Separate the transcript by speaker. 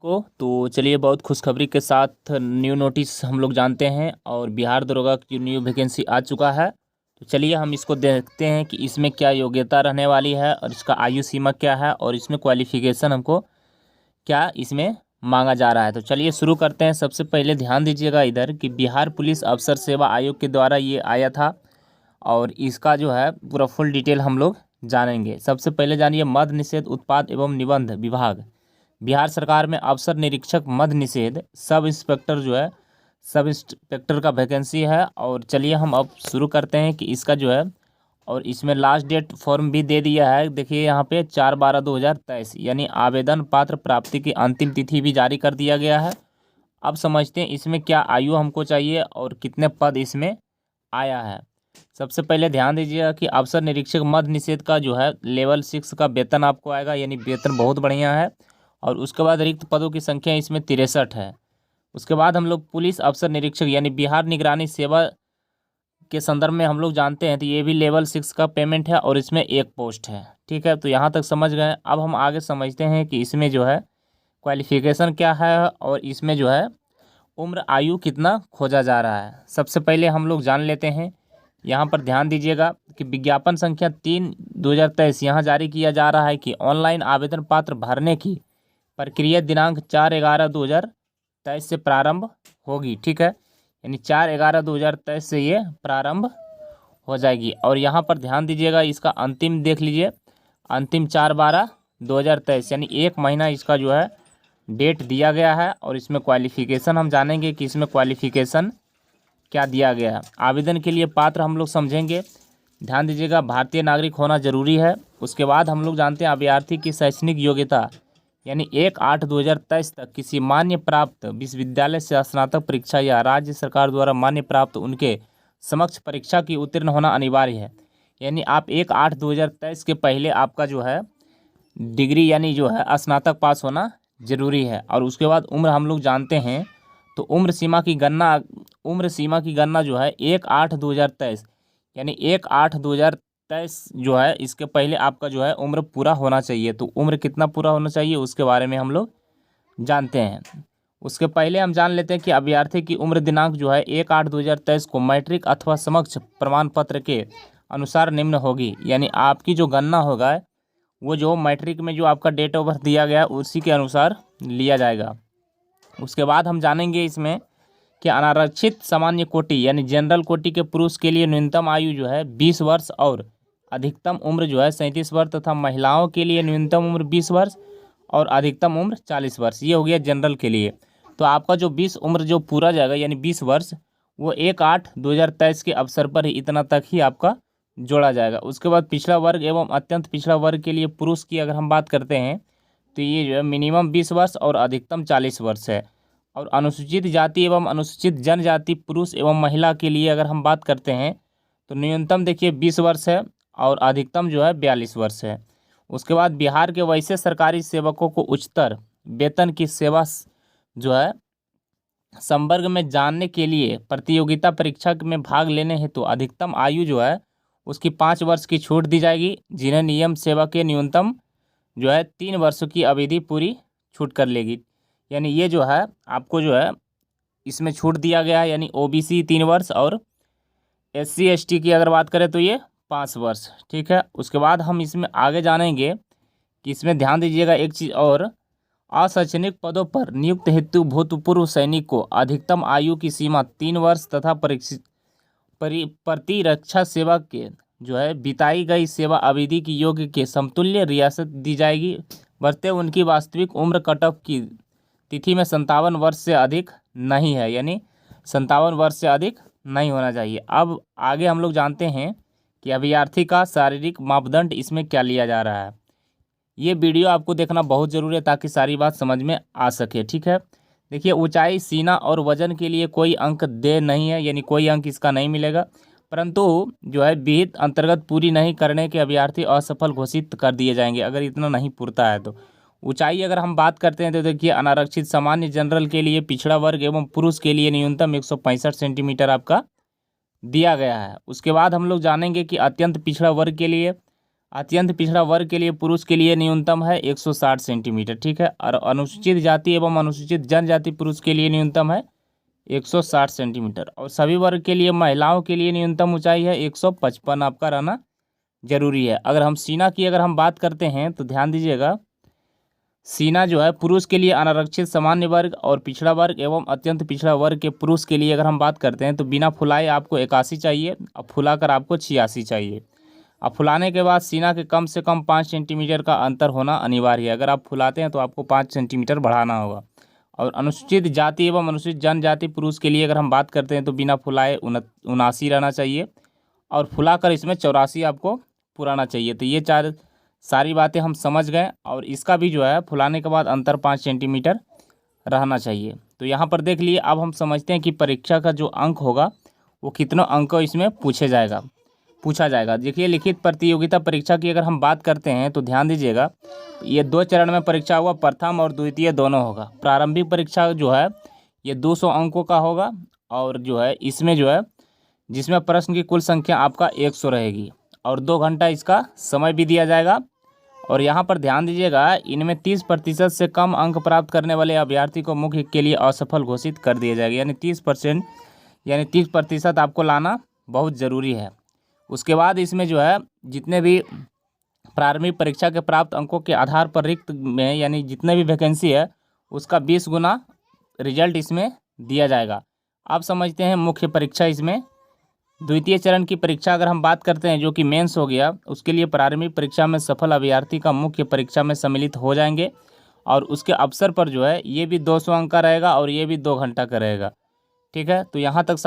Speaker 1: तो चलिए बहुत खुशखबरी के साथ न्यू नोटिस हम लोग जानते हैं और बिहार दरोगा की न्यू वैकेंसी आ चुका है। तो चलिए हम इसको देखते हैं कि इसमें क्या योग्यता रहने वाली है और इसका आयु सीमा क्या है और इसमें क्वालिफिकेशन हमको क्या इसमें मांगा जा रहा है। तो चलिए शुरू करते हैं। सबसे पहले ध्यान दीजिएगा इधर कि बिहार पुलिस अफसर सेवा आयोग के द्वारा ये आया था और इसका जो है पूरा फुल डिटेल हम लोग जानेंगे। सबसे पहले जानिए मद्य निषेध उत्पाद एवं निबंध विभाग, बिहार सरकार में अफसर निरीक्षक मद्य निषेध सब इंस्पेक्टर जो है सब इंस्पेक्टर का वैकेंसी है। और चलिए हम अब शुरू करते हैं कि इसका जो है और इसमें लास्ट डेट फॉर्म भी दे दिया है। देखिए यहाँ पे 4/12/2023 यानी आवेदन पात्र प्राप्ति की अंतिम तिथि भी जारी कर दिया गया है। अब समझते हैं इसमें क्या आयु हमको चाहिए और कितने पद इसमें आया है। सबसे पहले ध्यान दीजिएगा कि अफसर निरीक्षक मद्य निषेध का जो है लेवल 6 का वेतन आपको आएगा, यानी वेतन बहुत बढ़िया है। और उसके बाद रिक्त पदों की संख्या इसमें 63 है। उसके बाद हम लोग पुलिस अफसर निरीक्षक यानी बिहार निगरानी सेवा के संदर्भ में हम लोग जानते हैं तो ये भी लेवल 6 का पेमेंट है और इसमें एक पोस्ट है। ठीक है, तो यहाँ तक समझ गए। अब हम आगे समझते हैं कि इसमें जो है क्वालिफिकेशन क्या है और इसमें जो है उम्र आयु कितना खोजा जा रहा है। सबसे पहले हम लोग जान लेते हैं। यहाँ पर ध्यान दीजिएगा कि विज्ञापन संख्या 3/2023 यहाँ जारी किया जा रहा है कि ऑनलाइन आवेदन पात्र भरने की प्रक्रिया दिनांक 4/11/2023 से प्रारंभ होगी। ठीक है, यानी 4/11/2023 से ये प्रारंभ हो जाएगी। और यहाँ पर ध्यान दीजिएगा इसका अंतिम देख लीजिए, अंतिम 4/12/2023 यानी 1 महीना इसका जो है डेट दिया गया है। और इसमें क्वालिफिकेशन हम जानेंगे कि इसमें क्वालिफिकेशन क्या दिया गया है। आवेदन के लिए पात्र हम लोग समझेंगे। ध्यान दीजिएगा भारतीय नागरिक होना जरूरी है। उसके बाद हम लोग जानते हैं अभ्यर्थी की शैक्षणिक योग्यता यानी 1/8/2023 तक किसी मान्य प्राप्त विश्वविद्यालय से स्नातक परीक्षा या राज्य सरकार द्वारा मान्य प्राप्त उनके समक्ष परीक्षा की उत्तीर्ण होना अनिवार्य है। यानी आप 1/8/2023 के पहले आपका जो है डिग्री यानी जो है स्नातक पास होना जरूरी है। और उसके बाद उम्र हम लोग जानते हैं तो उम्र सीमा की गणना जो है 1/8/2023 यानी 1/8/2023 जो है इसके पहले आपका जो है उम्र पूरा होना चाहिए। तो उम्र कितना पूरा होना चाहिए उसके बारे में हम लोग जानते हैं। उसके पहले हम जान लेते हैं कि अभ्यर्थी की उम्र दिनांक जो है 1/8/2023 को मैट्रिक अथवा समक्ष प्रमाण पत्र के अनुसार निम्न होगी। यानी आपकी जो गणना होगा वो जो मैट्रिक में जो आपका डेट ऑफ बर्थ दिया गया है उसी के अनुसार लिया जाएगा। उसके बाद हम जानेंगे इसमें कि अनारक्षित सामान्य कोटि यानी जनरल कोटि के पुरुष के लिए न्यूनतम आयु जो है 20 वर्ष और अधिकतम उम्र जो है 37 वर्ष तथा महिलाओं के लिए न्यूनतम उम्र 20 वर्ष और अधिकतम उम्र 40 वर्ष। ये हो गया जनरल के लिए। तो आपका जो 20 उम्र जो पूरा जाएगा यानी 20 वर्ष वो 1/8/2023 के अवसर पर ही इतना तक ही आपका जोड़ा जाएगा। उसके बाद पिछड़ा वर्ग एवं अत्यंत पिछड़ा वर्ग के लिए पुरुष की अगर हम बात करते हैं तो ये जो है मिनिमम 20 वर्ष और अधिकतम 40 वर्ष है। और अनुसूचित जाति एवं अनुसूचित जनजाति पुरुष एवं महिला के लिए अगर हम बात करते हैं तो न्यूनतम देखिए 20 वर्ष है और अधिकतम जो है 42 वर्ष है। उसके बाद बिहार के वैसे सरकारी सेवकों को उच्चतर वेतन की सेवा जो है संवर्ग में जानने के लिए प्रतियोगिता परीक्षा में भाग लेने हेतु अधिकतम आयु जो है उसकी 5 वर्ष की छूट दी जाएगी। जिन्हें नियम सेवा के न्यूनतम जो है 3 वर्षों की अवधि पूरी छूट कर लेगी। यानी ये जो है आपको जो है इसमें छूट दिया गया है। यानी ओबीसी 3 वर्ष और SC ST की अगर बात करें तो ये 5 वर्ष। ठीक है, उसके बाद हम इसमें आगे जानेंगे कि इसमें ध्यान दीजिएगा एक चीज़ और, अशैक्षणिक पदों पर नियुक्त हेतु भूतपूर्व सैनिक को अधिकतम आयु की सीमा 3 वर्ष तथा प्रतिरक्षा सेवा के जो है बिताई गई सेवा अवधि की योग्य के समतुल्य रियासत दी जाएगी। बरते उनकी वास्तविक उम्र कटऑफ की तिथि में 57 वर्ष से अधिक नहीं है, यानी 57 वर्ष से अधिक नहीं होना चाहिए। अब आगे हम लोग जानते हैं कि अभ्यर्थी का शारीरिक मापदंड इसमें क्या लिया जा रहा है। ये वीडियो आपको देखना बहुत ज़रूरी है ताकि सारी बात समझ में आ सके। ठीक है, देखिए ऊंचाई, सीना और वजन के लिए कोई अंक दे नहीं है, यानी कोई अंक इसका नहीं मिलेगा। परंतु जो है विहित अंतर्गत पूरी नहीं करने के अभ्यर्थी असफल घोषित कर दिए जाएंगे अगर इतना नहीं पूरता है तो। ऊंचाई अगर हम बात करते हैं तो देखिए अनारक्षित सामान्य जनरल के लिए पिछड़ा वर्ग एवं पुरुष के लिए न्यूनतम 165 सेंटीमीटर आपका दिया गया है। उसके बाद हम लोग जानेंगे कि अत्यंत पिछड़ा वर्ग के लिए अत्यंत पिछड़ा वर्ग के लिए पुरुष के लिए न्यूनतम है 160 सेंटीमीटर, ठीक है। और अनुसूचित जाति एवं अनुसूचित जनजाति पुरुष के लिए न्यूनतम है 160 सेंटीमीटर। और सभी वर्ग के लिए महिलाओं के लिए न्यूनतम ऊंचाई है 155 आपका रहना जरूरी है। अगर हम सीना की अगर हम बात करते हैं तो ध्यान दीजिएगा, सीना जो है पुरुष के लिए अनारक्षित सामान्य वर्ग और पिछड़ा वर्ग एवं अत्यंत पिछड़ा वर्ग के पुरुष के लिए अगर हम बात करते हैं तो बिना फुलाए आपको 81 चाहिए और फुलाकर आपको 86 चाहिए। अब फुलाने के बाद सीना के कम से कम 5 सेंटीमीटर का अंतर होना अनिवार्य है। अगर आप फुलाते हैं तो आपको 5 सेंटीमीटर बढ़ाना होगा। और अनुसूचित जाति एवं अनुसूचित जनजाति पुरुष के लिए अगर हम बात करते हैं तो बिना फुलाए 79 रहना चाहिए और फुलाकर इसमें 84 आपको पुराना चाहिए। तो ये सारी बातें हम समझ गए। और इसका भी जो है फुलाने के बाद अंतर 5 सेंटीमीटर रहना चाहिए। तो यहाँ पर देख लिए। अब हम समझते हैं कि परीक्षा का जो अंक होगा वो कितनों अंक इसमें पूछा जाएगा। देखिए, लिखित प्रतियोगिता परीक्षा की अगर हम बात करते हैं तो ध्यान दीजिएगा, ये 2 चरण में परीक्षा होगा, प्रथम और द्वितीय दोनों होगा। प्रारंभिक परीक्षा जो है ये 200 अंकों का होगा और जो है इसमें जो है जिसमें प्रश्न की कुल संख्या आपका 100 रहेगी और 2 घंटा इसका समय भी दिया जाएगा। और यहाँ पर ध्यान दीजिएगा, इनमें 30% से कम अंक प्राप्त करने वाले अभ्यर्थी को मुख्य के लिए असफल घोषित कर दिया जाएगा। यानी 30% आपको लाना बहुत ज़रूरी है। उसके बाद इसमें जो है जितने भी प्रारंभिक परीक्षा के प्राप्त अंकों के आधार पर रिक्त में यानी जितने भी वैकेंसी है उसका 20 गुना रिजल्ट इसमें दिया जाएगा। आप समझते हैं मुख्य परीक्षा इसमें द्वितीय चरण की परीक्षा अगर हम बात करते हैं जो कि मेंस हो गया, उसके लिए प्रारंभिक परीक्षा में सफल अभ्यर्थी का मुख्य परीक्षा में सम्मिलित हो जाएंगे और उसके अवसर पर जो है ये भी 200 अंक का रहेगा और ये भी 2 घंटा का रहेगा, ठीक है। तो यहाँ तक